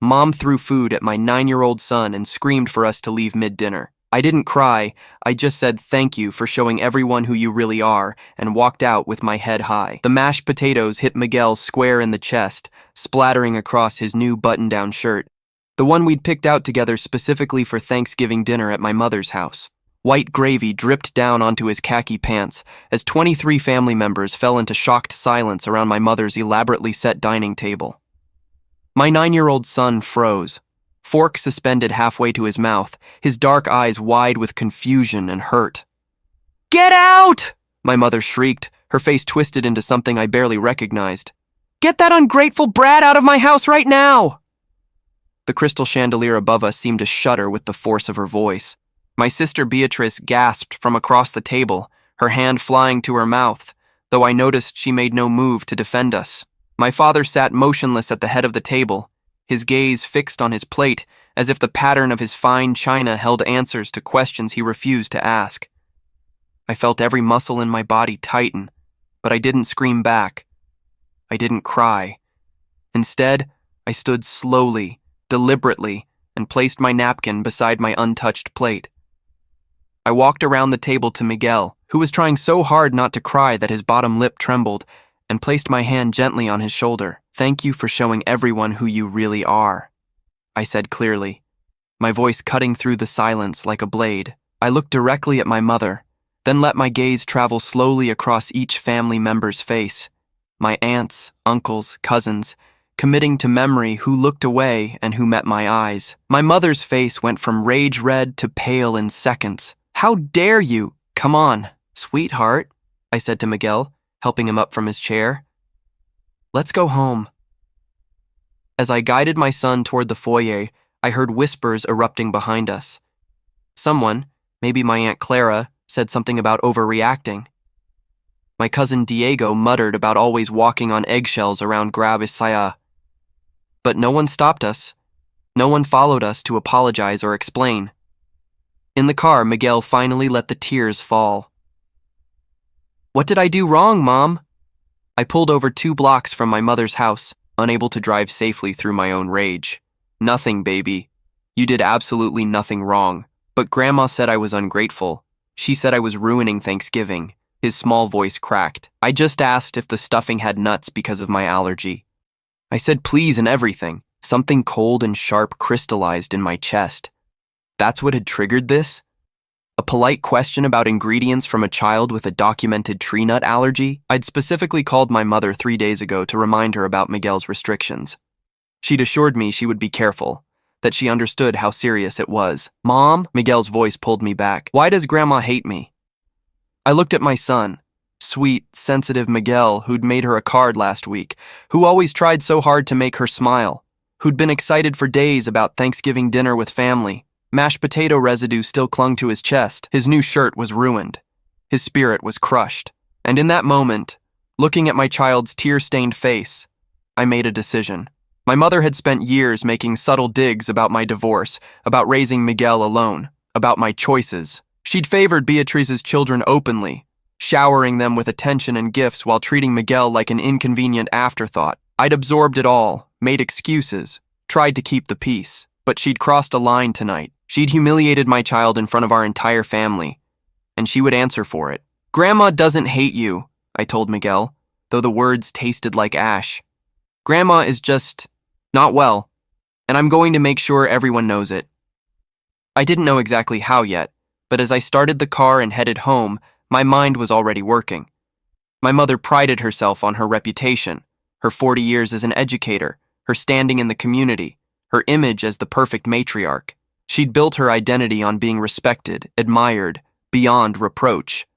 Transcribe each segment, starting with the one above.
Mom threw food at my 9-year-old son and screamed for us to leave mid-dinner. I didn't cry, I just said thank you for showing everyone who you really are and walked out with my head high. The mashed potatoes hit Miguel square in the chest, splattering across his new button-down shirt, the one we'd picked out together specifically for Thanksgiving dinner at my mother's house. White gravy dripped down onto his khaki pants as 23 family members fell into shocked silence around my mother's elaborately set dining table. My 9-year-old son froze, fork suspended halfway to his mouth, his dark eyes wide with confusion and hurt. "Get out!" my mother shrieked, her face twisted into something I barely recognized. "Get that ungrateful brat out of my house right now!" The crystal chandelier above us seemed to shudder with the force of her voice. My sister Beatrice gasped from across the table, her hand flying to her mouth, though I noticed she made no move to defend us. My father sat motionless at the head of the table, his gaze fixed on his plate, as if the pattern of his fine china held answers to questions he refused to ask. I felt every muscle in my body tighten, but I didn't scream back. I didn't cry. Instead, I stood slowly, deliberately, and placed my napkin beside my untouched plate. I walked around the table to Miguel, who was trying so hard not to cry that his bottom lip trembled, and placed my hand gently on his shoulder. "Thank you for showing everyone who you really are," I said clearly, my voice cutting through the silence like a blade. I looked directly at my mother, then let my gaze travel slowly across each family member's face. My aunts, uncles, cousins, committing to memory who looked away and who met my eyes. My mother's face went from rage red to pale in seconds. "How dare you? Come on, sweetheart," I said to Miguel, helping him up from his chair. "Let's go home." As I guided my son toward the foyer, I heard whispers erupting behind us. Someone, maybe my Aunt Clara, said something about overreacting. My cousin Diego muttered about always walking on eggshells around Grab Isaiah. But no one stopped us. No one followed us to apologize or explain. In the car, Miguel finally let the tears fall. "What did I do wrong, Mom?" I pulled over 2 blocks from my mother's house, unable to drive safely through my own rage. "Nothing, baby. You did absolutely nothing wrong. But Grandma said I was ungrateful. She said I was ruining Thanksgiving." His small voice cracked. "I just asked if the stuffing had nuts because of my allergy." I said please and everything. Something cold and sharp crystallized in my chest. That's what had triggered this? A polite question about ingredients from a child with a documented tree nut allergy? I'd specifically called my mother 3 days ago to remind her about Miguel's restrictions. She'd assured me she would be careful, that she understood how serious it was. "Mom," Miguel's voice pulled me back. "Why does Grandma hate me?" I looked at my son, sweet, sensitive Miguel, who'd made her a card last week, who always tried so hard to make her smile, who'd been excited for days about Thanksgiving dinner with family. Mashed potato residue still clung to his chest. His new shirt was ruined. His spirit was crushed. And in that moment, looking at my child's tear-stained face, I made a decision. My mother had spent years making subtle digs about my divorce, about raising Miguel alone, about my choices. She'd favored Beatrice's children openly, showering them with attention and gifts while treating Miguel like an inconvenient afterthought. I'd absorbed it all, made excuses, tried to keep the peace. But she'd crossed a line tonight. She'd humiliated my child in front of our entire family, and she would answer for it. "Grandma doesn't hate you," I told Miguel, though the words tasted like ash. "Grandma is just not well, and I'm going to make sure everyone knows it." I didn't know exactly how yet, but as I started the car and headed home, my mind was already working. My mother prided herself on her reputation, her 40 years as an educator, her standing in the community, her image as the perfect matriarch. She'd built her identity on being respected, admired, beyond reproach.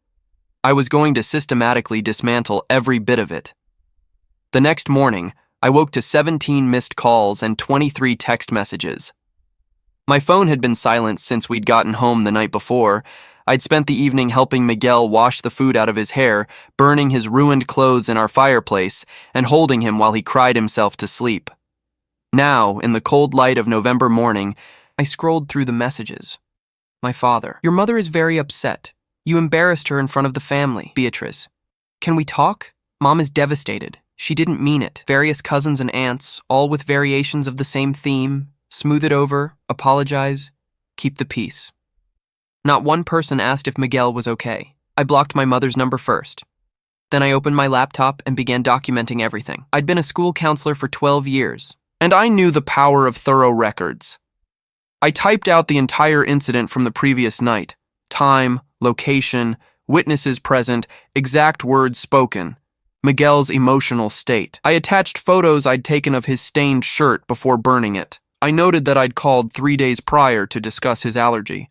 I was going to systematically dismantle every bit of it. The next morning, I woke to 17 missed calls and 23 text messages. My phone had been silent since we'd gotten home the night before. I'd spent the evening helping Miguel wash the food out of his hair, burning his ruined clothes in our fireplace, and holding him while he cried himself to sleep. Now, in the cold light of November morning, I scrolled through the messages. My father: "Your mother is very upset. You embarrassed her in front of the family. Beatrice: Can we talk? Mom is devastated. She didn't mean it. Various cousins and aunts, all with variations of the same theme: smooth it over, apologize, keep the peace. Not one person asked if Miguel was okay. I blocked my mother's number first. Then I opened my laptop and began documenting everything. I'd been a school counselor for 12 years, and I knew the power of thorough records. I typed out the entire incident from the previous night: time, location, witnesses present, exact words spoken, Miguel's emotional state. I attached photos I'd taken of his stained shirt before burning it. I noted that I'd called 3 days prior to discuss his allergy.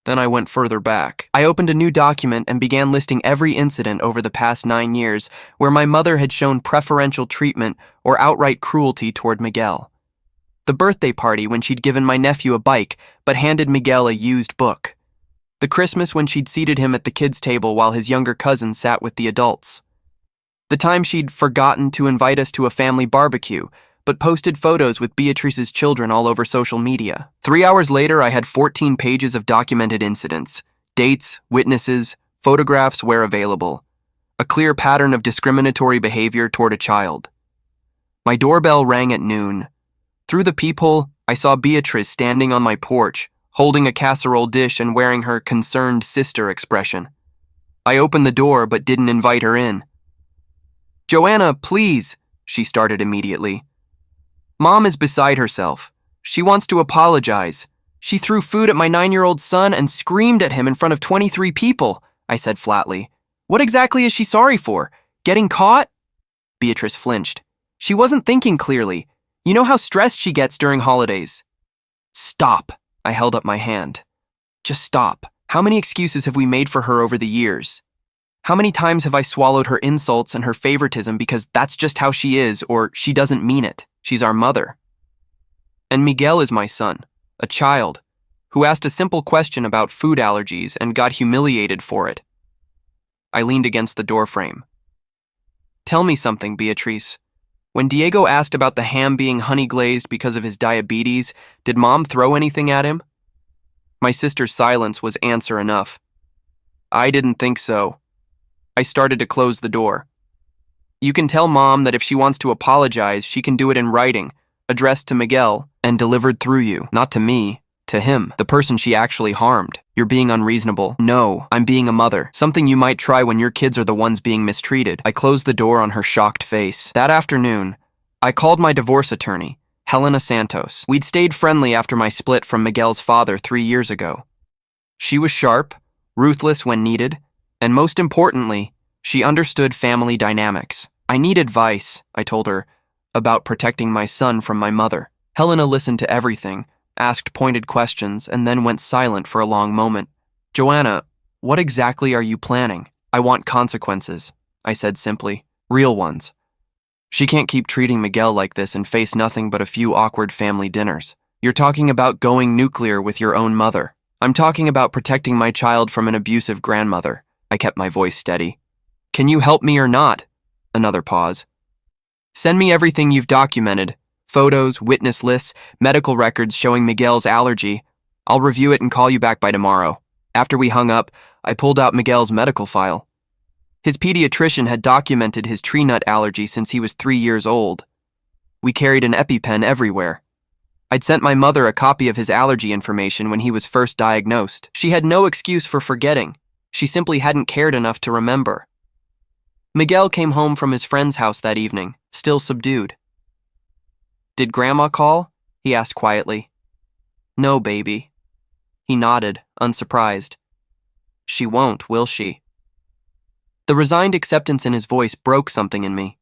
Then I went further back. I opened a new document and began listing every incident over the past 9 years where my mother had shown preferential treatment or outright cruelty toward Miguel. The birthday party when she'd given my nephew a bike but handed Miguel a used book. The Christmas when she'd seated him at the kids' table while his younger cousin sat with the adults. The time she'd forgotten to invite us to a family barbecue, but posted photos with Beatrice's children all over social media. 3 hours later, I had 14 pages of documented incidents, dates, witnesses, photographs where available, a clear pattern of discriminatory behavior toward a child. My doorbell rang at noon. Through the peephole, I saw Beatrice standing on my porch, holding a casserole dish and wearing her concerned sister expression. I opened the door but didn't invite her in. "Joanna, please," she started immediately. "Mom is beside herself. She wants to apologize. She threw food at my 9-year-old son and screamed at him in front of 23 people," I said flatly. "What exactly is she sorry for? Getting caught?" Beatrice flinched. She wasn't thinking clearly. You know how stressed she gets during holidays. "Stop," I held up my hand. "Just stop. How many excuses have we made for her over the years? How many times have I swallowed her insults and her favoritism because that's just how she is, or she doesn't mean it? She's our mother. And Miguel is my son, a child, who asked a simple question about food allergies and got humiliated for it." I leaned against the doorframe. "Tell me something, Beatrice. When Diego asked about the ham being honey-glazed because of his diabetes, did Mom throw anything at him?" My sister's silence was answer enough. "I didn't think so." I started to close the door. "You can tell Mom that if she wants to apologize, she can do it in writing, addressed to Miguel, and delivered through you. Not to me, to him, the person she actually harmed. You're being unreasonable." "No, I'm being a mother. Something you might try when your kids are the ones being mistreated." I closed the door on her shocked face. That afternoon, I called my divorce attorney, Helena Santos. We'd stayed friendly after my split from Miguel's father 3 years ago. She was sharp, ruthless when needed, and most importantly, she understood family dynamics. "I need advice," I told her, "about protecting my son from my mother." Helena listened to everything, asked pointed questions, and then went silent for a long moment. "Joanna, what exactly are you planning?" "I want consequences," I said simply. "Real ones. She can't keep treating Miguel like this and face nothing but a few awkward family dinners. You're talking about going nuclear with your own mother. I'm talking about protecting my child from an abusive grandmother." I kept my voice steady. "Can you help me or not?" Another pause. "Send me everything you've documented. Photos, witness lists, medical records showing Miguel's allergy. I'll review it and call you back by tomorrow." After we hung up, I pulled out Miguel's medical file. His pediatrician had documented his tree nut allergy since he was 3 years old. We carried an EpiPen everywhere. I'd sent my mother a copy of his allergy information when he was first diagnosed. She had no excuse for forgetting. She simply hadn't cared enough to remember. Miguel came home from his friend's house that evening, still subdued. "Did Grandma call?" he asked quietly. "No, baby." He nodded, unsurprised. "She won't, will she?" The resigned acceptance in his voice broke something in me.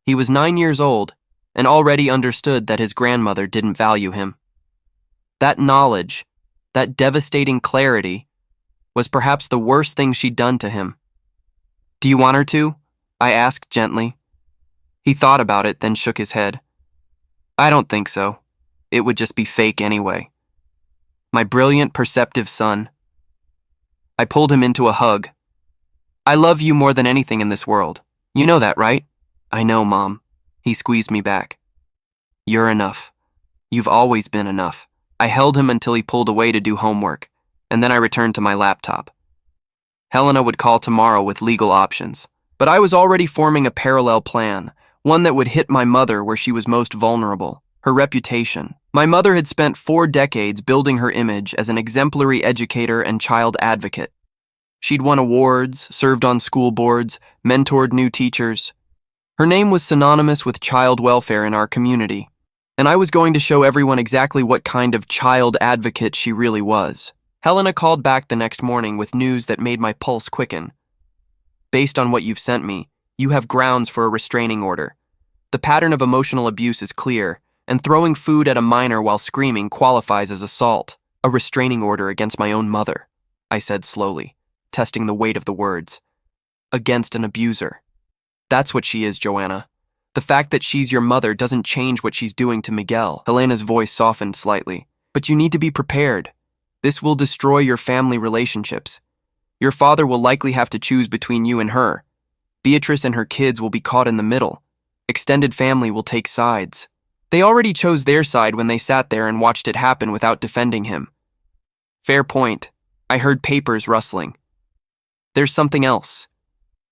He was 9 years old and already understood that his grandmother didn't value him. That knowledge, that devastating clarity, was perhaps the worst thing she'd done to him. "Do you want her to?" I asked gently. He thought about it, then shook his head. "I don't think so. It would just be fake anyway." My brilliant, perceptive son. I pulled him into a hug. "I love you more than anything in this world. You know that, right?" "I know, Mom." He squeezed me back. "You're enough. You've always been enough." I held him until he pulled away to do homework, and then I returned to my laptop. Helena would call tomorrow with legal options, But I was already forming a parallel plan, one that would hit my mother where she was most vulnerable, her reputation. My mother had spent 4 decades building her image as an exemplary educator and child advocate. She'd won awards, served on school boards, mentored new teachers. Her name was synonymous with child welfare in our community, and I was going to show everyone exactly what kind of child advocate she really was. Helena called back the next morning with news that made my pulse quicken. Based on what you've sent me, you have grounds for a restraining order. The pattern of emotional abuse is clear, and throwing food at a minor while screaming qualifies as assault. A restraining order against my own mother, I said slowly, testing the weight of the words. Against an abuser. That's what she is, Joanna. The fact that she's your mother doesn't change what she's doing to Miguel. Helena's voice softened slightly. But you need to be prepared. This will destroy your family relationships. Your father will likely have to choose between you and her. Beatrice and her kids will be caught in the middle. Extended family will take sides. They already chose their side when they sat there and watched it happen without defending him. Fair point. I heard papers rustling. There's something else.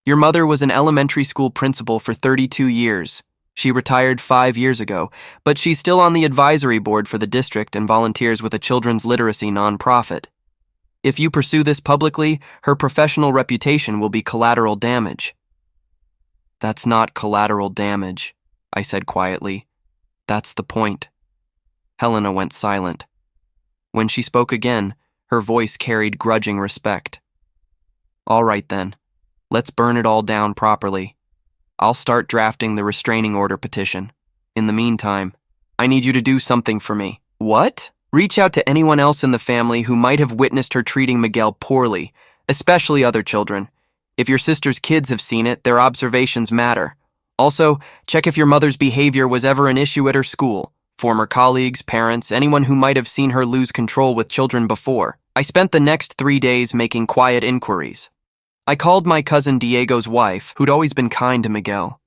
Your mother was an elementary school principal for 32 years. She retired 5 years ago, but she's still on the advisory board for the district and volunteers with a children's literacy nonprofit. If you pursue this publicly, her professional reputation will be collateral damage. That's not collateral damage, I said quietly. That's the point. Helena went silent. When she spoke again, her voice carried grudging respect. All right then. Let's burn it all down properly. I'll start drafting the restraining order petition. In the meantime, I need you to do something for me. What? Reach out to anyone else in the family who might have witnessed her treating Miguel poorly, especially other children. If your sister's kids have seen it, their observations matter. Also, check if your mother's behavior was ever an issue at her school. Former colleagues, parents, anyone who might have seen her lose control with children before. I spent the next 3 days making quiet inquiries. I called my cousin Diego's wife, who'd always been kind to Miguel.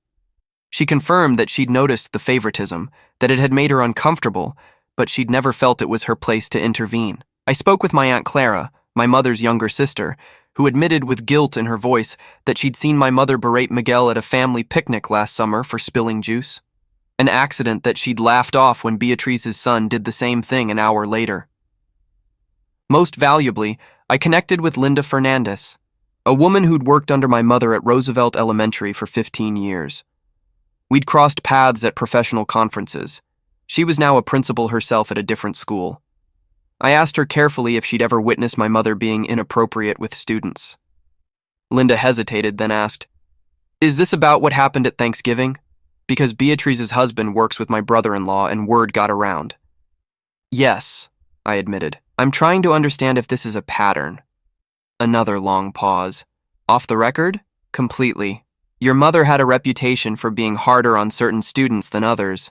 She confirmed that she'd noticed the favoritism, that it had made her uncomfortable, but she'd never felt it was her place to intervene. I spoke with my Aunt Clara, my mother's younger sister, who admitted with guilt in her voice that she'd seen my mother berate Miguel at a family picnic last summer for spilling juice. An accident that she'd laughed off when Beatrice's son did the same thing an hour later. Most valuably, I connected with Linda Fernandez, a woman who'd worked under my mother at Roosevelt Elementary for 15 years. We'd crossed paths at professional conferences. She was now a principal herself at a different school. I asked her carefully if she'd ever witnessed my mother being inappropriate with students. Linda hesitated, then asked, "Is this about what happened at Thanksgiving? Because Beatrice's husband works with my brother-in-law and word got around." "Yes," I admitted. "I'm trying to understand if this is a pattern." Another long pause. "Off the record?" "Completely. Your mother had a reputation for being harder on certain students than others.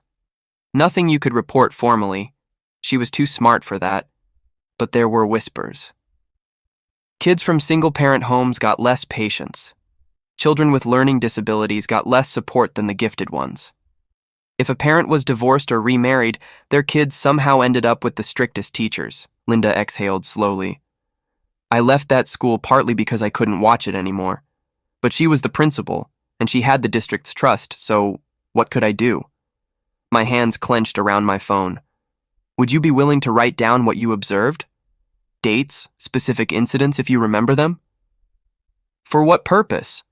Nothing you could report formally. She was too smart for that. But there were whispers. Kids from single-parent homes got less patience. Children with learning disabilities got less support than the gifted ones. If a parent was divorced or remarried, their kids somehow ended up with the strictest teachers." Linda exhaled slowly. "I left that school partly because I couldn't watch it anymore. But she was the principal, and she had the district's trust, so what could I do?" My hands clenched around my phone. "Would you be willing to write down what you observed? Dates, specific incidents if you remember them?" "For what purpose?"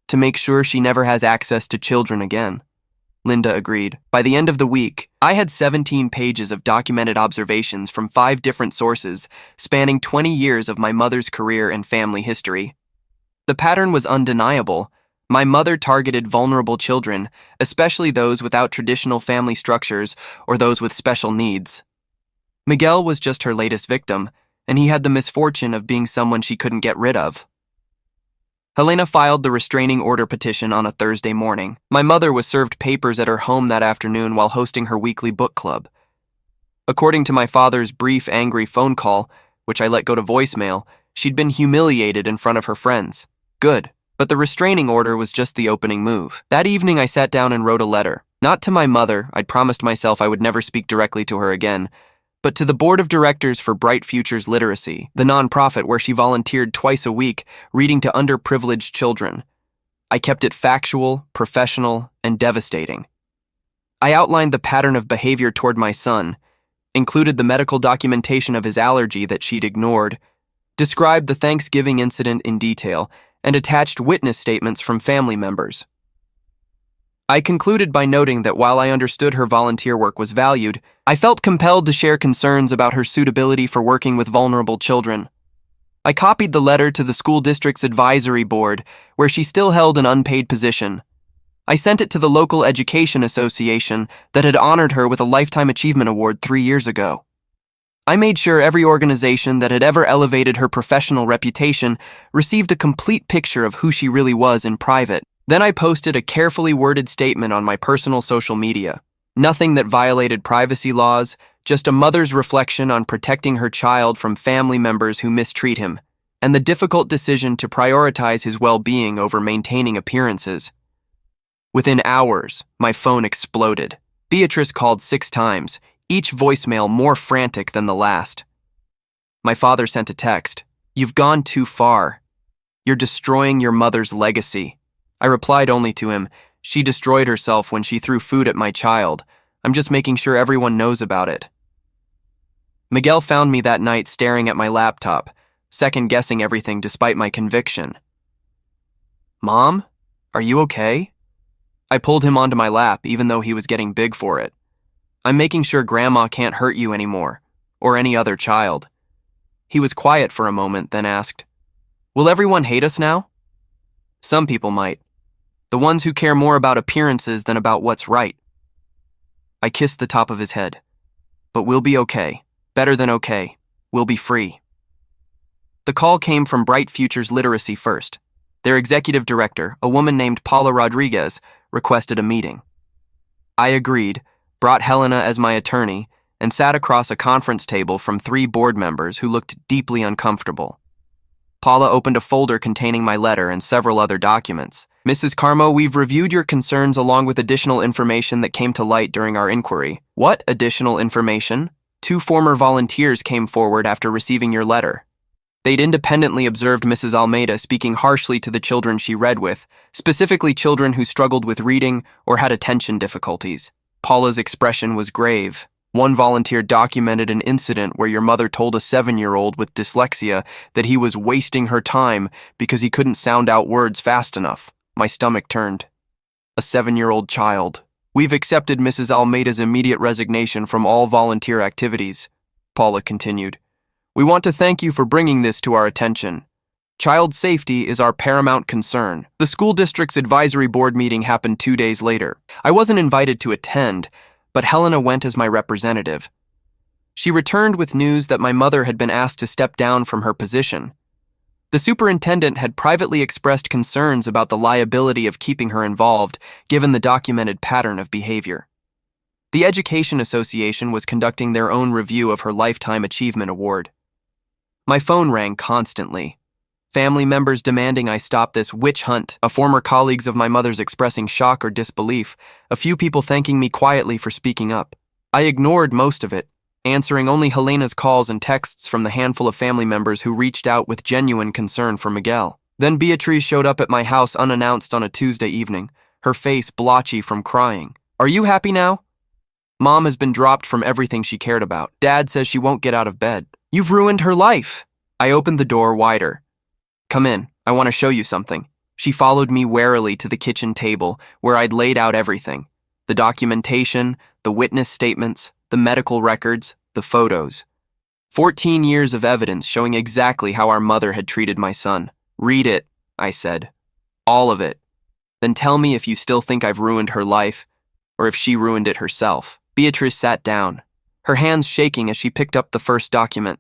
"To make sure she never has access to children again." Linda agreed. By the end of the week, I had 17 pages of documented observations from 5 different sources, spanning 20 years of my mother's career and family history. The pattern was undeniable. My mother targeted vulnerable children, especially those without traditional family structures or those with special needs. Miguel was just her latest victim, and he had the misfortune of being someone she couldn't get rid of. Helena filed the restraining order petition on a Thursday morning. My mother was served papers at her home that afternoon while hosting her weekly book club. According to my father's brief, angry phone call, which I let go to voicemail, she'd been humiliated in front of her friends. Good. But the restraining order was just the opening move. That evening I sat down and wrote a letter. Not to my mother, I'd promised myself I would never speak directly to her again, but to the board of directors for Bright Futures Literacy, the nonprofit where she volunteered twice a week, reading to underprivileged children. I kept it factual, professional, and devastating. I outlined the pattern of behavior toward my son, included the medical documentation of his allergy that she'd ignored, described the Thanksgiving incident in detail, and attached witness statements from family members. I concluded by noting that while I understood her volunteer work was valued, I felt compelled to share concerns about her suitability for working with vulnerable children. I copied the letter to the school district's advisory board, where she still held an unpaid position. I sent it to the local education association that had honored her with a Lifetime Achievement Award 3 years ago. I made sure every organization that had ever elevated her professional reputation received a complete picture of who she really was in private. Then I posted a carefully worded statement on my personal social media. Nothing that violated privacy laws, just a mother's reflection on protecting her child from family members who mistreat him, and the difficult decision to prioritize his well-being over maintaining appearances. Within hours, my phone exploded. Beatrice called 6 times, each voicemail more frantic than the last. My father sent a text. "You've gone too far. You're destroying your mother's legacy." I replied only to him, "She destroyed herself when she threw food at my child. I'm just making sure everyone knows about it." Miguel found me that night staring at my laptop, second-guessing everything despite my conviction. "Mom, are you okay?" I pulled him onto my lap even though he was getting big for it. "I'm making sure Grandma can't hurt you anymore, or any other child." He was quiet for a moment, then asked, "Will everyone hate us now?" "Some people might. The ones who care more about appearances than about what's right." I kissed the top of his head. "But we'll be okay. Better than okay. We'll be free." The call came from Bright Futures Literacy First. Their executive director, a woman named Paula Rodriguez, requested a meeting. I agreed, brought Helena as my attorney, and sat across a conference table from 3 board members who looked deeply uncomfortable. Paula opened a folder containing my letter and several other documents. "Mrs. Carmo, we've reviewed your concerns along with additional information that came to light during our inquiry." "What additional information?" 2 former volunteers came forward after receiving your letter. They'd independently observed Mrs. Almeida speaking harshly to the children she read with, specifically children who struggled with reading or had attention difficulties. Paula's expression was grave. "One volunteer documented an incident where your mother told a 7-year-old with dyslexia that he was wasting her time because he couldn't sound out words fast enough." My stomach turned. A 7-year-old child. "We've accepted Mrs. Almeida's immediate resignation from all volunteer activities," Paula continued. "We want to thank you for bringing this to our attention. Child safety is our paramount concern." The school district's advisory board meeting happened 2 days later. I wasn't invited to attend, but Helena went as my representative. She returned with news that my mother had been asked to step down from her position. The superintendent had privately expressed concerns about the liability of keeping her involved, given the documented pattern of behavior. The Education Association was conducting their own review of her Lifetime Achievement Award. My phone rang constantly. Family members demanding I stop this witch hunt, a former colleagues of my mother's expressing shock or disbelief, a few people thanking me quietly for speaking up. I ignored most of it, answering only Helena's calls and texts from the handful of family members who reached out with genuine concern for Miguel. Then Beatrice showed up at my house unannounced on a Tuesday evening, her face blotchy from crying. "Are you happy now?" "Mom has been dropped from everything she cared about. Dad says she won't get out of bed." "You've ruined her life." I opened the door wider. "Come in, I want to show you something." She followed me warily to the kitchen table, where I'd laid out everything. The documentation, the witness statements, the medical records, the photos. 14 years of evidence showing exactly how our mother had treated my son. "Read it," I said. "All of it. Then tell me if you still think I've ruined her life, or if she ruined it herself." Beatrice sat down, her hands shaking as she picked up the first document.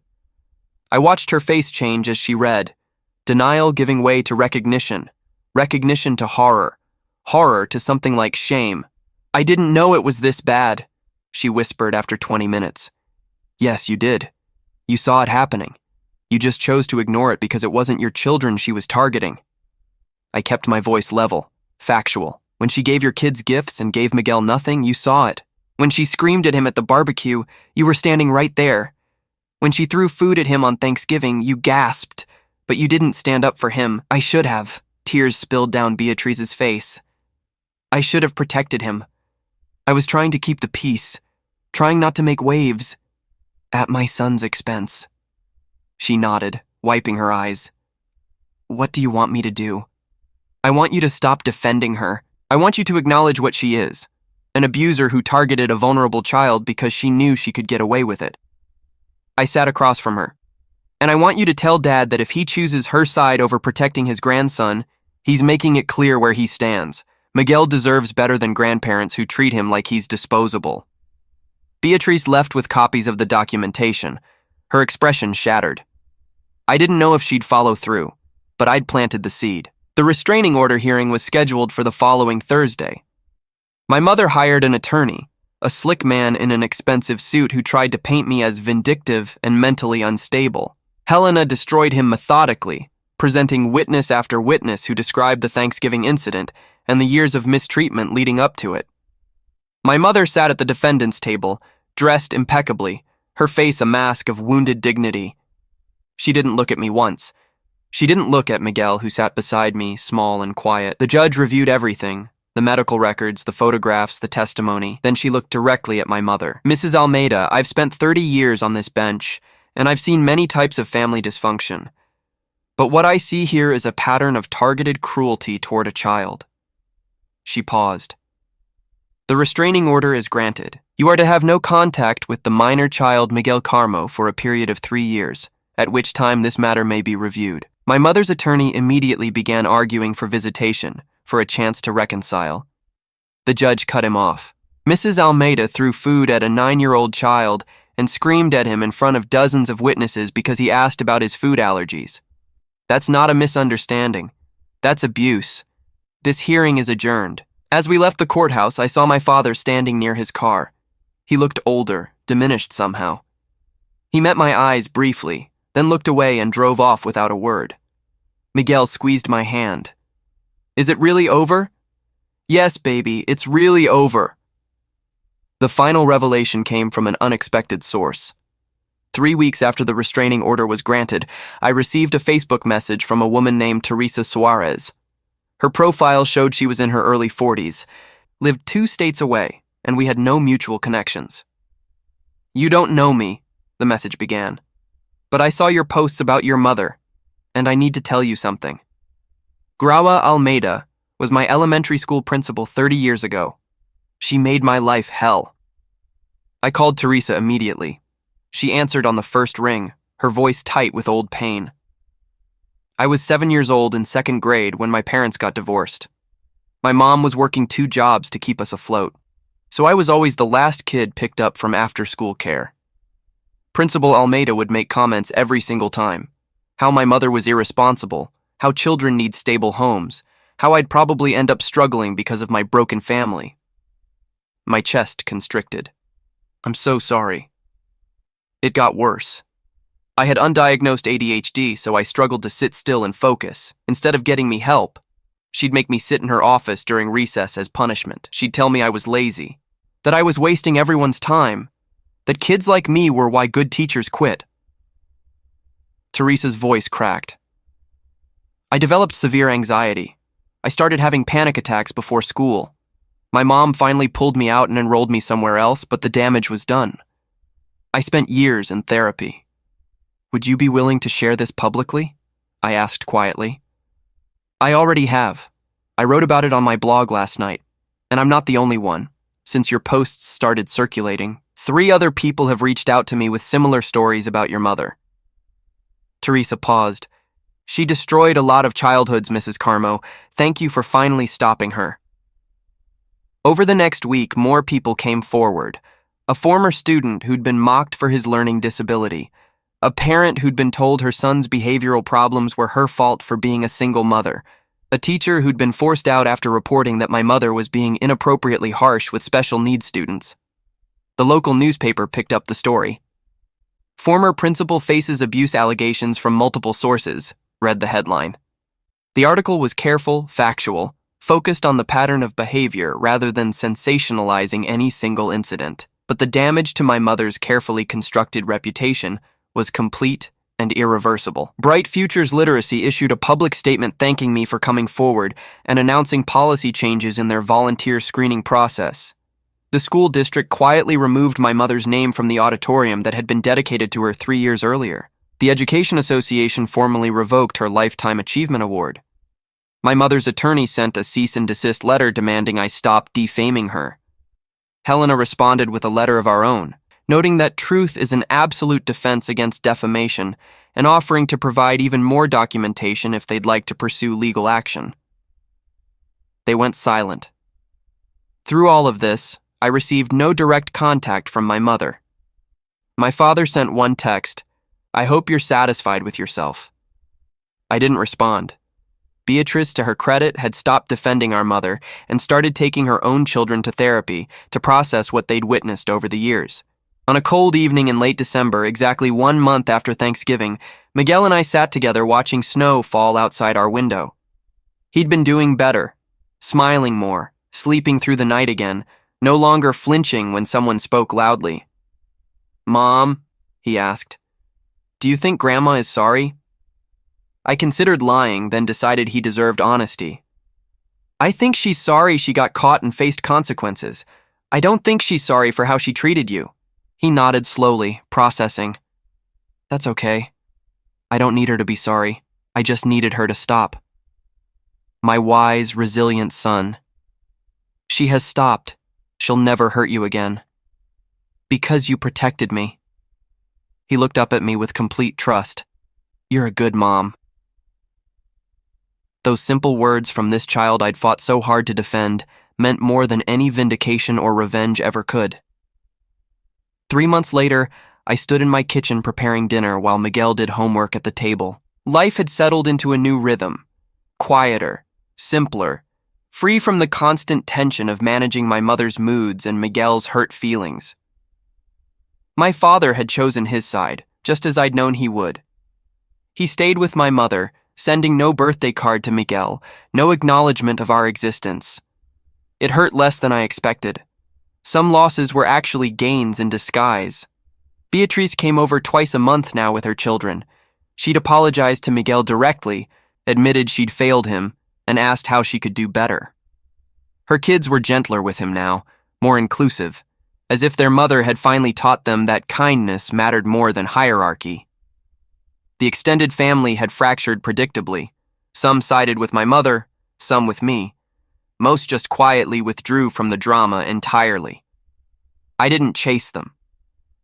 I watched her face change as she read. Denial giving way to recognition. Recognition to horror. Horror to something like shame. "I didn't know it was this bad," she whispered after 20 minutes. "Yes, you did. You saw it happening. You just chose to ignore it because it wasn't your children she was targeting." I kept my voice level, factual. "When she gave your kids gifts and gave Miguel nothing, you saw it. When she screamed at him at the barbecue, you were standing right there. When she threw food at him on Thanksgiving, you gasped, but you didn't stand up for him." I should have. tears spilled down Beatrice's face. I should have protected him. I was trying to keep the peace, trying not to make waves, at my son's expense. She nodded, wiping her eyes. What do you want me to do? I want you to stop defending her. I want you to acknowledge what she is. An abuser who targeted a vulnerable child because she knew she could get away with it. I sat across from her. And I want you to tell Dad that if he chooses her side over protecting his grandson, he's making it clear where he stands. Miguel deserves better than grandparents who treat him like he's disposable. Beatrice left with copies of the documentation, her expression shattered. I didn't know if she'd follow through, but I'd planted the seed. The restraining order hearing was scheduled for the following Thursday. My mother hired an attorney, a slick man in an expensive suit who tried to paint me as vindictive and mentally unstable. Helena destroyed him methodically, presenting witness after witness who described the Thanksgiving incident and the years of mistreatment leading up to it. My mother sat at the defendant's table, dressed impeccably, her face a mask of wounded dignity. She didn't look at me once. She didn't look at Miguel, who sat beside me, small and quiet. The judge reviewed everything, the medical records, the photographs, the testimony. Then she looked directly at my mother. Mrs. Almeida, I've spent 30 years on this bench, and I've seen many types of family dysfunction. But what I see here is a pattern of targeted cruelty toward a child. She paused. The restraining order is granted. You are to have no contact with the minor child Miguel Carmo for a period of 3 years, at which time this matter may be reviewed. My mother's attorney immediately began arguing for visitation, for a chance to reconcile. The judge cut him off. Mrs. Almeida threw food at a 9-year-old child and screamed at him in front of dozens of witnesses because he asked about his food allergies. That's not a misunderstanding. That's abuse. This hearing is adjourned. As we left the courthouse, I saw my father standing near his car. He looked older, diminished somehow. He met my eyes briefly, then looked away and drove off without a word. Miguel squeezed my hand. Is it really over? Yes, baby, it's really over. The final revelation came from an unexpected source. 3 weeks after the restraining order was granted, I received a Facebook message from a woman named Teresa Suarez. Her profile showed she was in her early 40s, lived 2 states away, and we had no mutual connections. You don't know me, the message began, but I saw your posts about your mother, and I need to tell you something. Graua Almeida was my elementary school principal 30 years ago. She made my life hell. I called Teresa immediately. She answered on the first ring, her voice tight with old pain. I was 7 years old in 2nd grade when my parents got divorced. My mom was working 2 jobs to keep us afloat, so I was always the last kid picked up from after-school care. Principal Almeida would make comments every single time. How my mother was irresponsible, how children need stable homes, how I'd probably end up struggling because of my broken family. My chest constricted. I'm so sorry. It got worse. I had undiagnosed ADHD, so I struggled to sit still and focus. Instead of getting me help, she'd make me sit in her office during recess as punishment. She'd tell me I was lazy, that I was wasting everyone's time, that kids like me were why good teachers quit. Teresa's voice cracked. I developed severe anxiety. I started having panic attacks before school. My mom finally pulled me out and enrolled me somewhere else, but the damage was done. I spent years in therapy. Would you be willing to share this publicly? I asked quietly. I already have. I wrote about it on my blog last night, and I'm not the only one. Since your posts started circulating, 3 other people have reached out to me with similar stories about your mother. Teresa paused. She destroyed a lot of childhoods, Mrs. Carmo. Thank you for finally stopping her. Over the next week, more people came forward. A former student who'd been mocked for his learning disability. A parent who'd been told her son's behavioral problems were her fault for being a single mother. A teacher who'd been forced out after reporting that my mother was being inappropriately harsh with special needs students. The local newspaper picked up the story. Former principal faces abuse allegations from multiple sources, read the headline. The article was careful, factual, focused on the pattern of behavior rather than sensationalizing any single incident. But the damage to my mother's carefully constructed reputation was complete and and irreversible. Bright Futures Literacy issued a public statement thanking me for coming forward and announcing policy changes in their volunteer screening process. The school district quietly removed my mother's name from the auditorium that had been dedicated to her 3 years earlier. The Education Association formally revoked her Lifetime Achievement Award. My mother's attorney sent a cease and desist letter demanding I stop defaming her. Helena responded with a letter of our own, noting that truth is an absolute defense against defamation and offering to provide even more documentation if they'd like to pursue legal action. They went silent. Through all of this, I received no direct contact from my mother. My father sent one text, "I hope you're satisfied with yourself." I didn't respond. Beatrice, to her credit, had stopped defending our mother and started taking her own children to therapy to process what they'd witnessed over the years. On a cold evening in late December, exactly 1 month after Thanksgiving, Miguel and I sat together watching snow fall outside our window. He'd been doing better, smiling more, sleeping through the night again, no longer flinching when someone spoke loudly. "Mom," he asked, "do you think Grandma is sorry?" I considered lying, then decided he deserved honesty. "I think she's sorry she got caught and faced consequences. I don't think she's sorry for how she treated you." He nodded slowly, processing. "That's okay. I don't need her to be sorry. I just needed her to stop." My wise, resilient son. "She has stopped. She'll never hurt you again. Because you protected me." He looked up at me with complete trust. "You're a good mom." Those simple words from this child I'd fought so hard to defend meant more than any vindication or revenge ever could. 3 months later, I stood in my kitchen preparing dinner while Miguel did homework at the table. Life had settled into a new rhythm. Quieter, simpler, free from the constant tension of managing my mother's moods and Miguel's hurt feelings. My father had chosen his side, just as I'd known he would. He stayed with my mother, sending no birthday card to Miguel, no acknowledgement of our existence. It hurt less than I expected. Some losses were actually gains in disguise. Beatrice came over twice a month now with her children. She'd apologized to Miguel directly, admitted she'd failed him, and asked how she could do better. Her kids were gentler with him now, more inclusive, as if their mother had finally taught them that kindness mattered more than hierarchy. The extended family had fractured predictably. Some sided with my mother, some with me. Most just quietly withdrew from the drama entirely. I didn't chase them.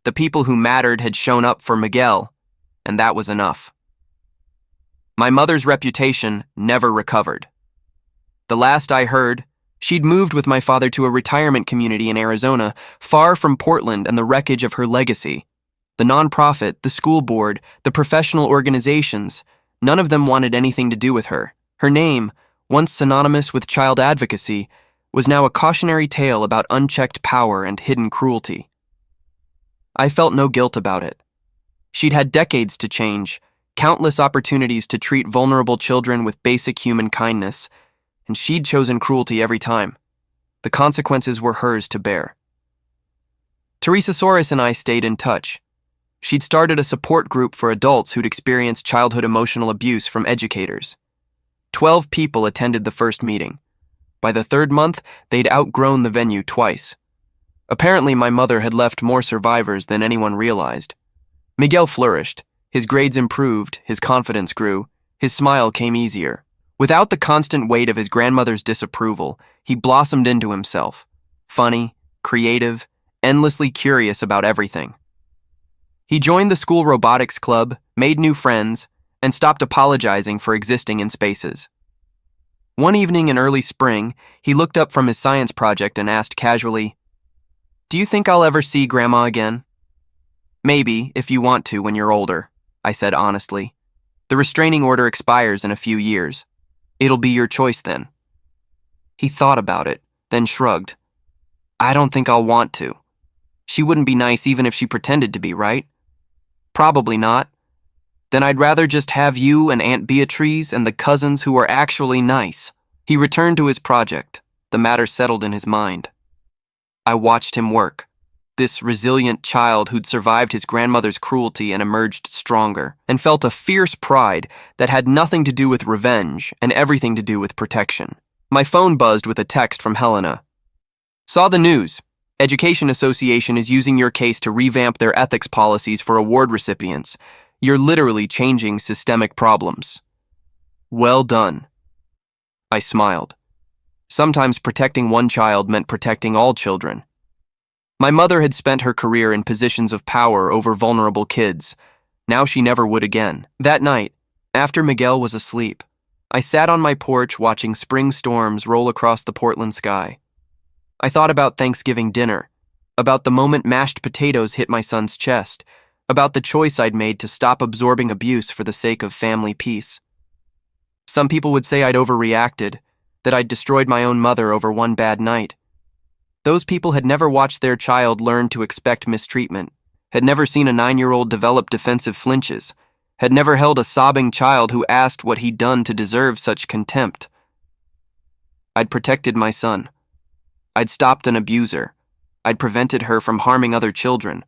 The people who mattered had shown up for Miguel, and that was enough. My mother's reputation never recovered. The last I heard, she'd moved with my father to a retirement community in Arizona, far from Portland and the wreckage of her legacy. The nonprofit, the school board, the professional organizations, none of them wanted anything to do with her. Her name, once synonymous with child advocacy, was now a cautionary tale about unchecked power and hidden cruelty. I felt no guilt about it. She'd had decades to change, countless opportunities to treat vulnerable children with basic human kindness, and she'd chosen cruelty every time. The consequences were hers to bear. Teresa Soros and I stayed in touch. She'd started a support group for adults who'd experienced childhood emotional abuse from educators. 12 people attended the first meeting. By the 3rd month, they'd outgrown the venue twice. Apparently, my mother had left more survivors than anyone realized. Miguel flourished. His grades improved, his confidence grew, his smile came easier. Without the constant weight of his grandmother's disapproval, he blossomed into himself. Funny, creative, endlessly curious about everything. He joined the school robotics club, made new friends, and stopped apologizing for existing in spaces. One evening in early spring, he looked up from his science project and asked casually, "Do you think I'll ever see Grandma again?" "Maybe, if you want to when you're older," I said honestly. "The restraining order expires in a few years. It'll be your choice then." He thought about it, then shrugged. "I don't think I'll want to. She wouldn't be nice even if she pretended to be, right?" "Probably not. Then I'd rather just have you and Aunt Beatrice and the cousins who are actually nice." He returned to his project, the matter settled in his mind. I watched him work. This resilient child who'd survived his grandmother's cruelty and emerged stronger, and felt a fierce pride that had nothing to do with revenge and everything to do with protection. My phone buzzed with a text from Helena. Saw the news. Education Association is using your case to revamp their ethics policies for award recipients. You're literally changing systemic problems. Well done. I smiled. Sometimes protecting one child meant protecting all children. My mother had spent her career in positions of power over vulnerable kids. Now she never would again. That night, after Miguel was asleep, I sat on my porch watching spring storms roll across the Portland sky. I thought about Thanksgiving dinner, about the moment mashed potatoes hit my son's chest, about the choice I'd made to stop absorbing abuse for the sake of family peace. Some people would say I'd overreacted, that I'd destroyed my own mother over one bad night. Those people had never watched their child learn to expect mistreatment, had never seen a 9-year-old develop defensive flinches, had never held a sobbing child who asked what he'd done to deserve such contempt. I'd protected my son. I'd stopped an abuser. I'd prevented her from harming other children.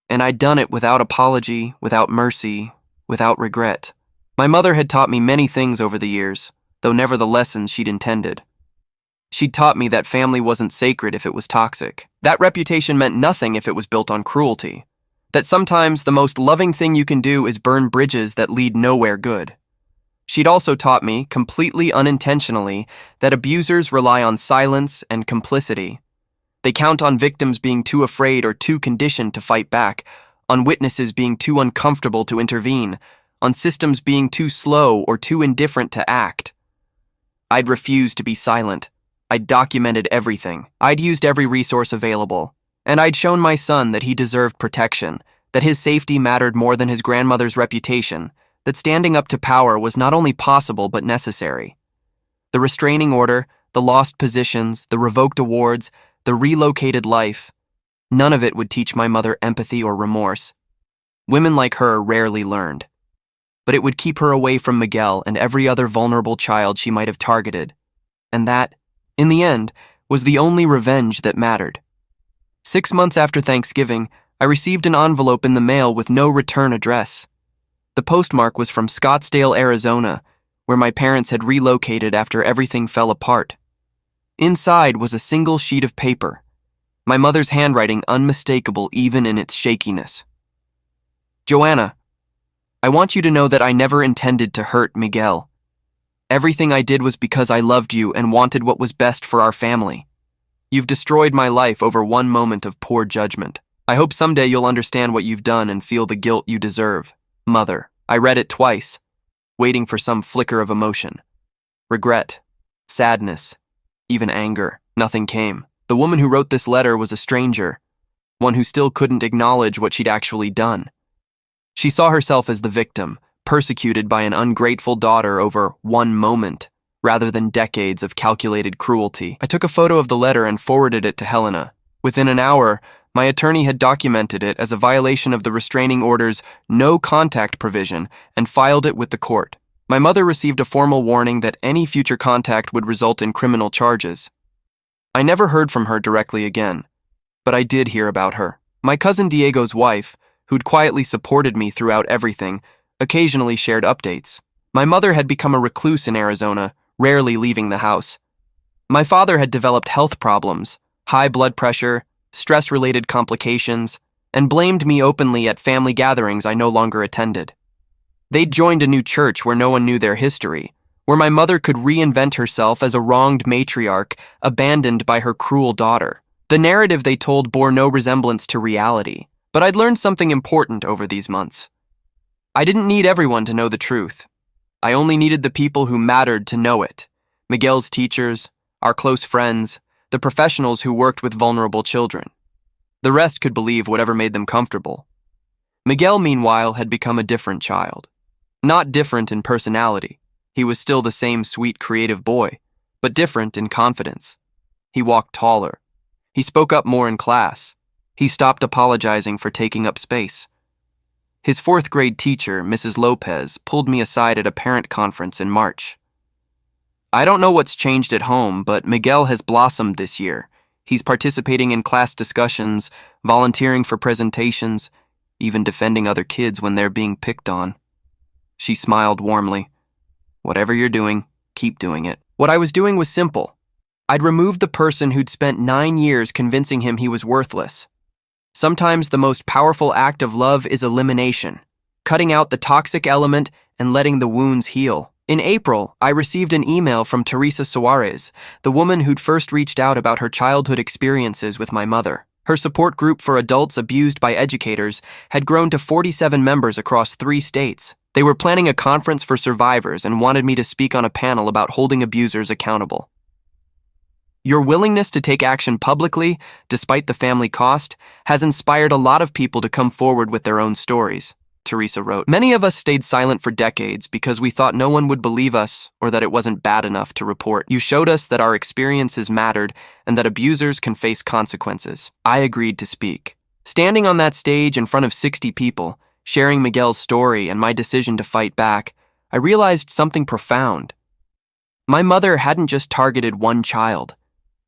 And I'd done it without apology, without mercy, without regret. My mother had taught me many things over the years, though never the lessons she'd intended. She'd taught me that family wasn't sacred if it was toxic. That reputation meant nothing if it was built on cruelty. That sometimes the most loving thing you can do is burn bridges that lead nowhere good. She'd also taught me, completely unintentionally, that abusers rely on silence and complicity. They count on victims being too afraid or too conditioned to fight back, on witnesses being too uncomfortable to intervene, on systems being too slow or too indifferent to act. I'd refused to be silent. I'd documented everything. I'd used every resource available. And I'd shown my son that he deserved protection, that his safety mattered more than his grandmother's reputation, that standing up to power was not only possible but necessary. The restraining order, the lost positions, the revoked awards, the relocated life, none of it would teach my mother empathy or remorse. Women like her rarely learned. But it would keep her away from Miguel and every other vulnerable child she might have targeted. And that, in the end, was the only revenge that mattered. 6 months after Thanksgiving, I received an envelope in the mail with no return address. The postmark was from Scottsdale, Arizona, where my parents had relocated after everything fell apart. Inside was a single sheet of paper, my mother's handwriting unmistakable even in its shakiness. Joanna, I want you to know that I never intended to hurt Miguel. Everything I did was because I loved you and wanted what was best for our family. You've destroyed my life over one moment of poor judgment. I hope someday you'll understand what you've done and feel the guilt you deserve. Mother. I read it twice, waiting for some flicker of emotion. Regret, sadness, even anger. Nothing came. The woman who wrote this letter was a stranger, one who still couldn't acknowledge what she'd actually done. She saw herself as the victim, persecuted by an ungrateful daughter over one moment, rather than decades of calculated cruelty. I took a photo of the letter and forwarded it to Helena. Within an hour, my attorney had documented it as a violation of the restraining order's no contact provision and filed it with the court. My mother received a formal warning that any future contact would result in criminal charges. I never heard from her directly again, but I did hear about her. My cousin Diego's wife, who'd quietly supported me throughout everything, occasionally shared updates. My mother had become a recluse in Arizona, rarely leaving the house. My father had developed health problems, high blood pressure, stress-related complications, and blamed me openly at family gatherings I no longer attended. They'd joined a new church where no one knew their history, where my mother could reinvent herself as a wronged matriarch abandoned by her cruel daughter. The narrative they told bore no resemblance to reality, but I'd learned something important over these months. I didn't need everyone to know the truth. I only needed the people who mattered to know it. Miguel's teachers, our close friends, the professionals who worked with vulnerable children. The rest could believe whatever made them comfortable. Miguel, meanwhile, had become a different child. Not different in personality. He was still the same sweet, creative boy, but different in confidence. He walked taller. He spoke up more in class. He stopped apologizing for taking up space. His 4th grade teacher, Mrs. Lopez, pulled me aside at a parent conference in March. I don't know what's changed at home, but Miguel has blossomed this year. He's participating in class discussions, volunteering for presentations, even defending other kids when they're being picked on. She smiled warmly. Whatever you're doing, keep doing it. What I was doing was simple. I'd removed the person who'd spent 9 years convincing him he was worthless. Sometimes the most powerful act of love is elimination, cutting out the toxic element and letting the wounds heal. In April, I received an email from Teresa Suarez, the woman who'd first reached out about her childhood experiences with my mother. Her support group for adults abused by educators had grown to 47 members across 3 states. They were planning a conference for survivors and wanted me to speak on a panel about holding abusers accountable. Your willingness to take action publicly, despite the family cost, has inspired a lot of people to come forward with their own stories, Teresa wrote. Many of us stayed silent for decades because we thought no one would believe us or that it wasn't bad enough to report. You showed us that our experiences mattered and that abusers can face consequences. I agreed to speak. Standing on that stage in front of 60 people, sharing Miguel's story and my decision to fight back, I realized something profound. My mother hadn't just targeted one child.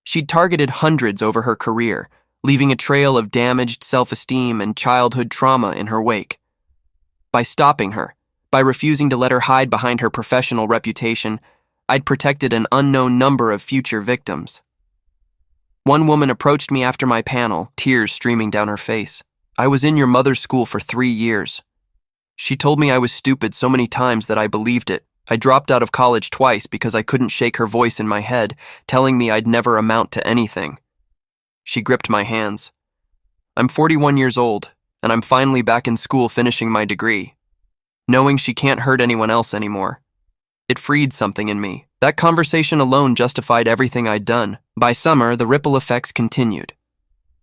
She'd targeted hundreds over her career, leaving a trail of damaged self-esteem and childhood trauma in her wake. By stopping her, by refusing to let her hide behind her professional reputation, I'd protected an unknown number of future victims. One woman approached me after my panel, tears streaming down her face. I was in your mother's school for 3 years. She told me I was stupid so many times that I believed it. I dropped out of college twice because I couldn't shake her voice in my head, telling me I'd never amount to anything. She gripped my hands. I'm 41 years old, and I'm finally back in school finishing my degree. Knowing she can't hurt anyone else anymore. It freed something in me. That conversation alone justified everything I'd done. By summer, the ripple effects continued.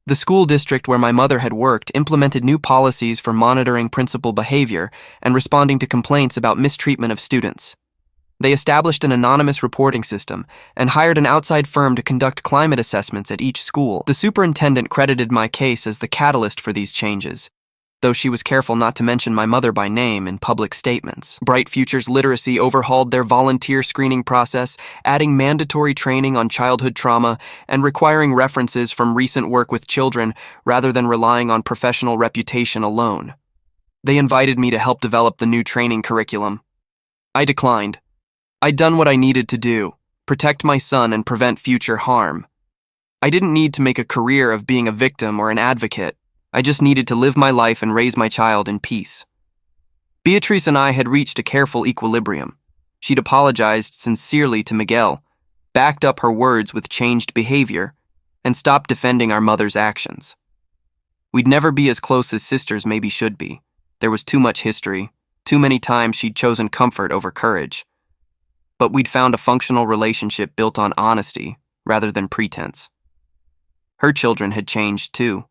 The school district where my mother had worked implemented new policies for monitoring principal behavior and responding to complaints about mistreatment of students. They established an anonymous reporting system and hired an outside firm to conduct climate assessments at each school. The superintendent credited my case as the catalyst for these changes, though she was careful not to mention my mother by name in public statements. Bright Futures Literacy overhauled their volunteer screening process, adding mandatory training on childhood trauma and requiring references from recent work with children rather than relying on professional reputation alone. They invited me to help develop the new training curriculum. I declined. I'd done what I needed to do, protect my son and prevent future harm. I didn't need to make a career of being a victim or an advocate. I just needed to live my life and raise my child in peace. Beatrice and I had reached a careful equilibrium. She'd apologized sincerely to Miguel, backed up her words with changed behavior, and stopped defending our mother's actions. We'd never be as close as sisters maybe should be. There was too much history, too many times she'd chosen comfort over courage. But we'd found a functional relationship built on honesty rather than pretense. Her children had changed too.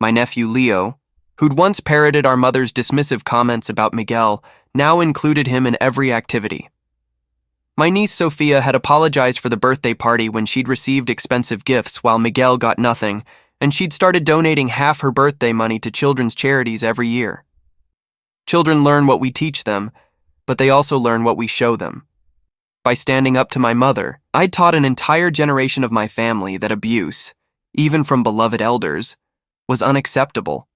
My nephew Leo, who'd once parroted our mother's dismissive comments about Miguel, now included him in every activity. My niece Sophia had apologized for the birthday party when she'd received expensive gifts while Miguel got nothing, and she'd started donating half her birthday money to children's charities every year. Children learn what we teach them, but they also learn what we show them. By standing up to my mother, I taught an entire generation of my family that abuse, even from beloved elders, was unacceptable.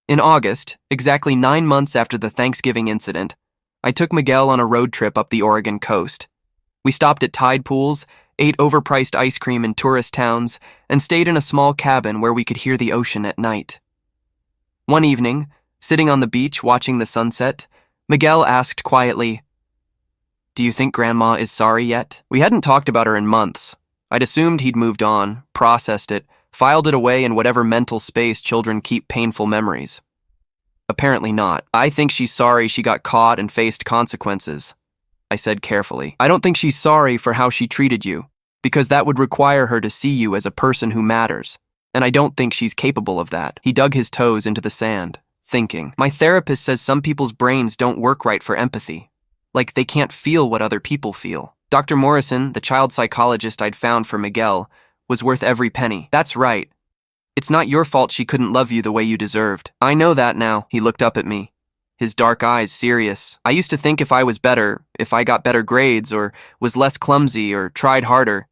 In August, exactly 9 months after the Thanksgiving incident, I took Miguel on a road trip up the Oregon coast. We stopped at tide pools, ate overpriced ice cream in tourist towns, and stayed in a small cabin where we could hear the ocean at night. One evening, sitting on the beach watching the sunset, Miguel asked quietly, "Do you think Grandma is sorry yet?" We hadn't talked about her in months. I'd assumed he'd moved on, processed it, filed it away in whatever mental space children keep painful memories. Apparently not. "I think she's sorry she got caught and faced consequences," I said carefully. "I don't think she's sorry for how she treated you, because that would require her to see you as a person who matters, and I don't think she's capable of that." He dug his toes into the sand, thinking. "My therapist says some people's brains don't work right for empathy, like they can't feel what other people feel. Dr. Morrison, the child psychologist I'd found for Miguel, was worth every penny. That's right. It's not your fault she couldn't love you the way you deserved." "I know that now." He looked up at me, his dark eyes serious. "I used to think if I was better, if I got better grades or was less clumsy or tried harder,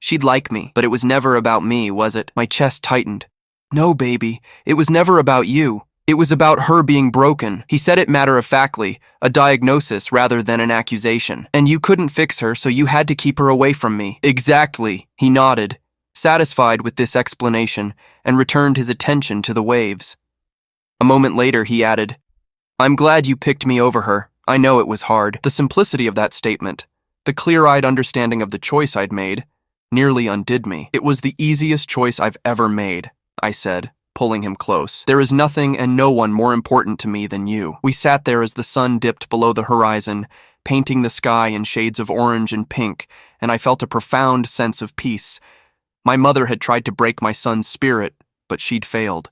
She'd like me, but it was never about me, was it? My chest tightened. No, baby, it was never about you. It was about her being broken. He said it matter-of-factly, a diagnosis rather than an accusation. And you couldn't fix her, so you had to keep her away from me. Exactly, he nodded, satisfied with this explanation, and returned his attention to the waves. A moment later, he added, I'm glad you picked me over her. I know it was hard. The simplicity of that statement, the clear-eyed understanding of the choice I'd made, nearly undid me. It was the easiest choice I've ever made, I said, pulling him close. There is nothing and no one more important to me than you. We sat there as the sun dipped below the horizon, painting the sky in shades of orange and pink, and I felt a profound sense of peace. My mother had tried to break my son's spirit, but she'd failed.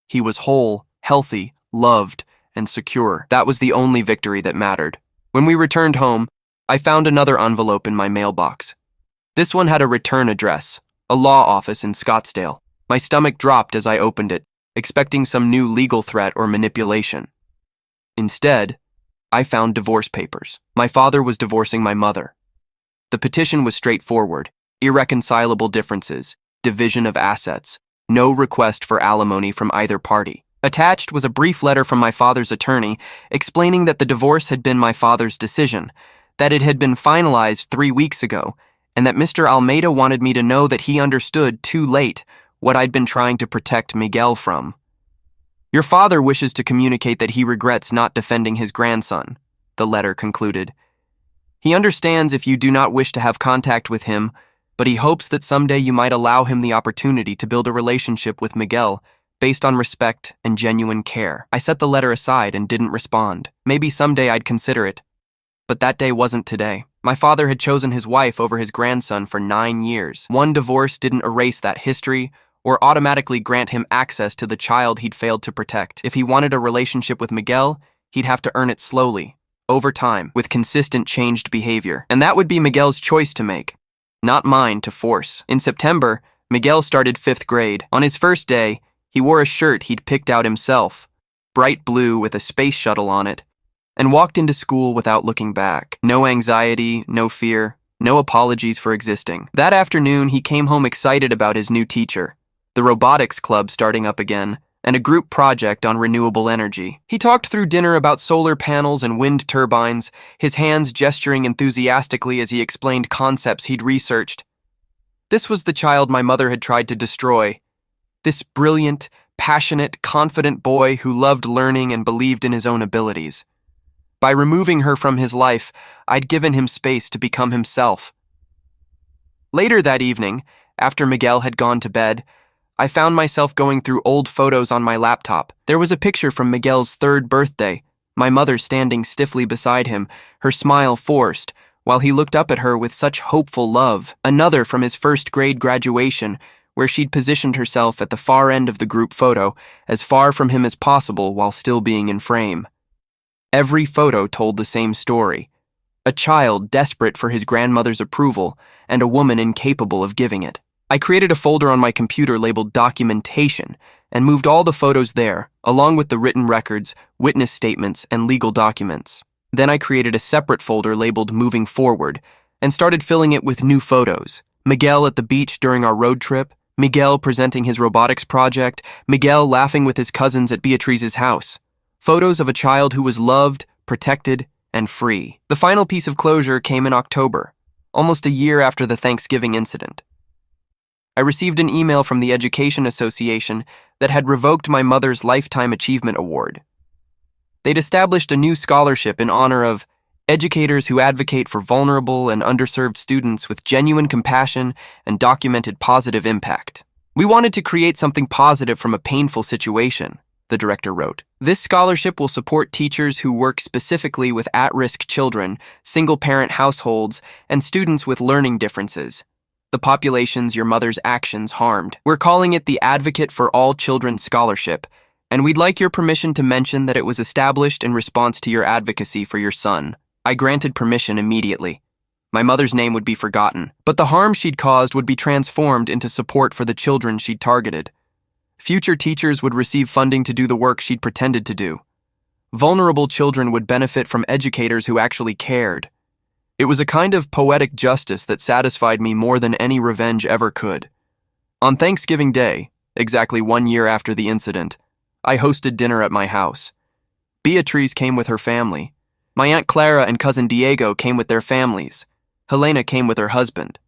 He was whole, healthy, loved, and secure. That was the only victory that mattered. When we returned home, I found another envelope in my mailbox. This one had a return address, a law office in Scottsdale. My stomach dropped as I opened it, expecting some new legal threat or manipulation. Instead, I found divorce papers. My father was divorcing my mother. The petition was straightforward: irreconcilable differences, division of assets, no request for alimony from either party. Attached was a brief letter from my father's attorney explaining that the divorce had been my father's decision, that it had been finalized 3 weeks ago, and that Mr. Almeida wanted me to know that he understood too late what I'd been trying to protect Miguel from. Your father wishes to communicate that he regrets not defending his grandson, the letter concluded. He understands if you do not wish to have contact with him, but he hopes that someday you might allow him the opportunity to build a relationship with Miguel based on respect and genuine care. I set the letter aside and didn't respond. Maybe someday I'd consider it, but that day wasn't today. My father had chosen his wife over his grandson for 9 years. One divorce didn't erase that history or automatically grant him access to the child he'd failed to protect. If he wanted a relationship with Miguel, he'd have to earn it slowly, over time, with consistent changed behavior. And that would be Miguel's choice to make, not mine to force. In September, Miguel started 5th grade. On his first day, he wore a shirt he'd picked out himself, bright blue with a space shuttle on it, and walked into school without looking back. No anxiety, no fear, no apologies for existing. That afternoon, he came home excited about his new teacher, the robotics club starting up again, and a group project on renewable energy. He talked through dinner about solar panels and wind turbines, his hands gesturing enthusiastically as he explained concepts he'd researched. This was the child my mother had tried to destroy. This brilliant, passionate, confident boy who loved learning and believed in his own abilities. By removing her from his life, I'd given him space to become himself. Later that evening, after Miguel had gone to bed, I found myself going through old photos on my laptop. There was a picture from Miguel's 3rd birthday, my mother standing stiffly beside him, her smile forced, while he looked up at her with such hopeful love. Another from his 1st grade graduation, where she'd positioned herself at the far end of the group photo, as far from him as possible while still being in frame. Every photo told the same story: a child desperate for his grandmother's approval and a woman incapable of giving it. I created a folder on my computer labeled Documentation and moved all the photos there, along with the written records, witness statements, and legal documents. Then I created a separate folder labeled Moving Forward and started filling it with new photos. Miguel at the beach during our road trip, Miguel presenting his robotics project, Miguel laughing with his cousins at Beatrice's house. Photos of a child who was loved, protected, and free. The final piece of closure came in October, almost a year after the Thanksgiving incident. I received an email from the Education Association that had revoked my mother's Lifetime Achievement Award. They'd established a new scholarship in honor of educators who advocate for vulnerable and underserved students with genuine compassion and documented positive impact. We wanted to create something positive from a painful situation, the director wrote. This scholarship will support teachers who work specifically with at-risk children, single-parent households, and students with learning differences, the populations your mother's actions harmed. We're calling it the Advocate for All Children Scholarship, and we'd like your permission to mention that it was established in response to your advocacy for your son. I granted permission immediately. My mother's name would be forgotten, but the harm she'd caused would be transformed into support for the children she'd targeted. Future teachers would receive funding to do the work she'd pretended to do. Vulnerable children would benefit from educators who actually cared. It was a kind of poetic justice that satisfied me more than any revenge ever could. On Thanksgiving Day, exactly 1 year after the incident, I hosted dinner at my house. Beatrice came with her family. My Aunt Clara and cousin Diego came with their families. Helena came with her husband.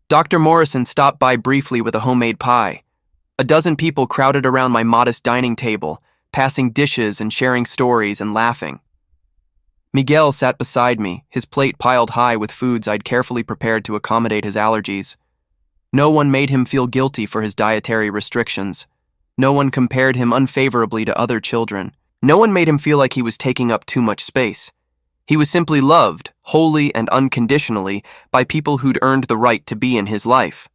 Dr. Morrison stopped by briefly with a homemade pie. A dozen people crowded around my modest dining table, passing dishes and sharing stories and laughing. Miguel sat beside me, his plate piled high with foods I'd carefully prepared to accommodate his allergies. No one made him feel guilty for his dietary restrictions. No one compared him unfavorably to other children. No one made him feel like he was taking up too much space. He was simply loved, wholly and unconditionally, by people who'd earned the right to be in his life.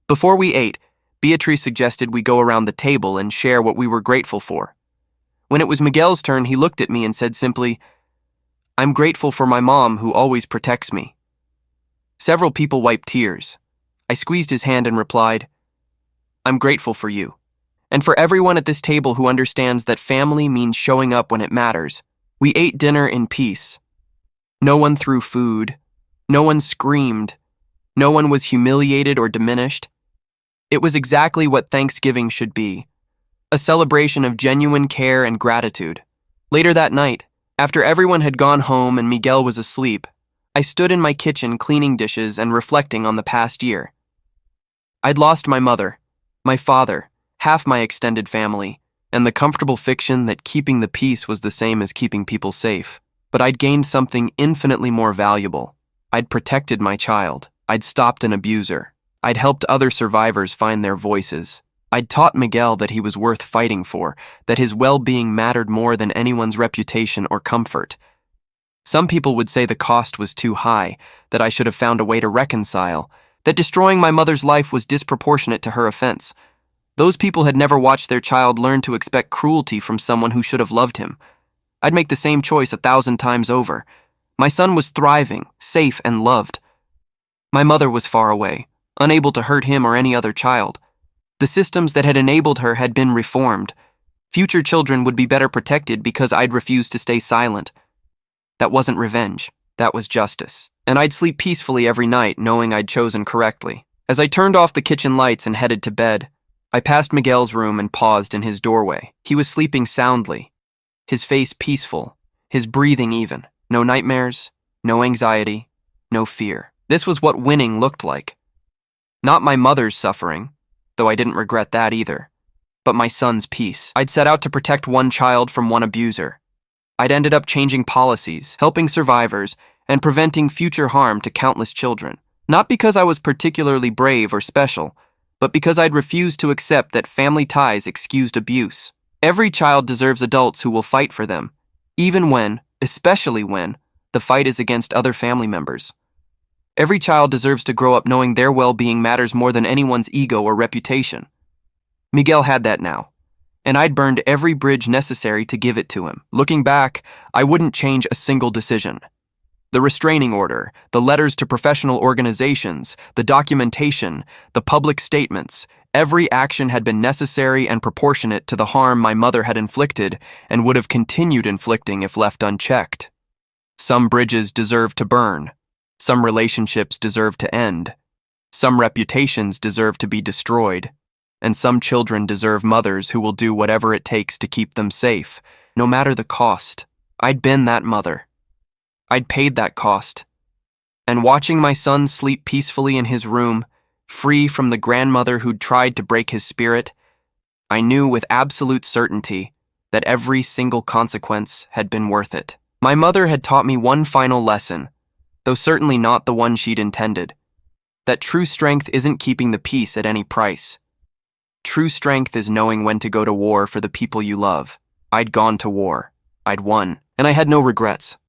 Before we ate, Beatrice suggested we go around the table and share what we were grateful for. When it was Miguel's turn, he looked at me and said simply, "I'm grateful for my mom who always protects me." Several people wiped tears. I squeezed his hand and replied, "I'm grateful for you, and for everyone at this table who understands that family means showing up when it matters." We ate dinner in peace. No one threw food. No one screamed. No one was humiliated or diminished. It was exactly what Thanksgiving should be, a celebration of genuine care and gratitude. Later that night, after everyone had gone home and Miguel was asleep, I stood in my kitchen cleaning dishes and reflecting on the past year. I'd lost my mother, my father, half my extended family, and the comfortable fiction that keeping the peace was the same as keeping people safe. But I'd gained something infinitely more valuable. I'd protected my child. I'd stopped an abuser. I'd helped other survivors find their voices. I'd taught Miguel that he was worth fighting for, that his well-being mattered more than anyone's reputation or comfort. Some people would say the cost was too high, that I should have found a way to reconcile, that destroying my mother's life was disproportionate to her offense. Those people had never watched their child learn to expect cruelty from someone who should have loved him. I'd make the same choice 1,000 times over. My son was thriving, safe, and loved. My mother was far away, unable to hurt him or any other child. The systems that had enabled her had been reformed. Future children would be better protected because I'd refused to stay silent. That wasn't revenge. That was justice. And I'd sleep peacefully every night knowing I'd chosen correctly. As I turned off the kitchen lights and headed to bed, I passed Miguel's room and paused in his doorway. He was sleeping soundly, his face peaceful, his breathing even. No nightmares, no anxiety, no fear. This was what winning looked like. Not my mother's suffering, though I didn't regret that either, but my son's peace. I'd set out to protect one child from one abuser. I'd ended up changing policies, helping survivors, and preventing future harm to countless children. Not because I was particularly brave or special, but because I'd refused to accept that family ties excused abuse. Every child deserves adults who will fight for them, even when, especially when, the fight is against other family members. Every child deserves to grow up knowing their well-being matters more than anyone's ego or reputation. Miguel had that now, and I'd burned every bridge necessary to give it to him. Looking back, I wouldn't change a single decision. The restraining order, the letters to professional organizations, the documentation, the public statements, every action had been necessary and proportionate to the harm my mother had inflicted and would have continued inflicting if left unchecked. Some bridges deserve to burn. Some relationships deserve to end. Some reputations deserve to be destroyed. And some children deserve mothers who will do whatever it takes to keep them safe, no matter the cost. I'd been that mother. I'd paid that cost. And watching my son sleep peacefully in his room, free from the grandmother who'd tried to break his spirit, I knew with absolute certainty that every single consequence had been worth it. My mother had taught me one final lesson, though certainly not the one she'd intended, that true strength isn't keeping the peace at any price. True strength is knowing when to go to war for the people you love. I'd gone to war. I'd won, and I had no regrets.